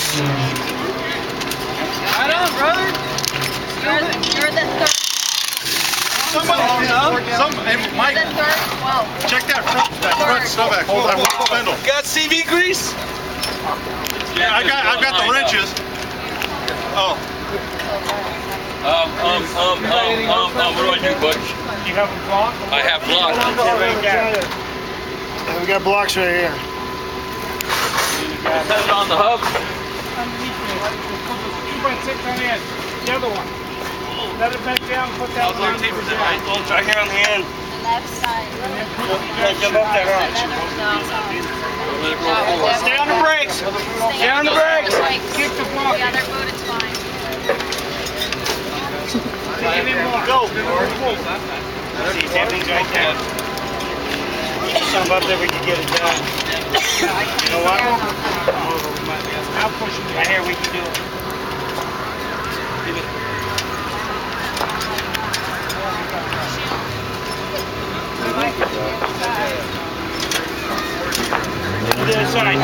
Right on, brother. You're the third. Somebody, hey, Mike, The third. Wow. check that front stub axle. That one spindle. Got CV grease? Yeah, I've got the wrenches. Oh. What do I do, Butch? You have a block? I have blocks. We got blocks right here. Set it on the hub. Underneath me. 2x6 on the end. The other one. Let it bend down, put that one on. Right here on the end. The left side. Jump up that arch. Stay on the brakes. Stay on the brakes. Kick the block. The other boot is fine. Take it in more. Go. See, everything's right there. Some up there we can get it done. You know what? Now push it right here, we can do it. To the other side.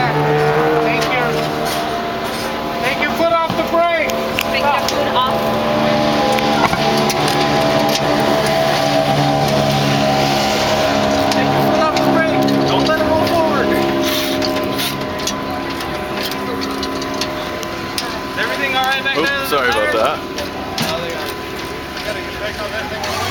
Take your foot off the brake. Take your foot off. Take your foot off the brake. Don't let it roll forward. Is everything all right back there? Oops, sorry about that. I gotta get back on that thing.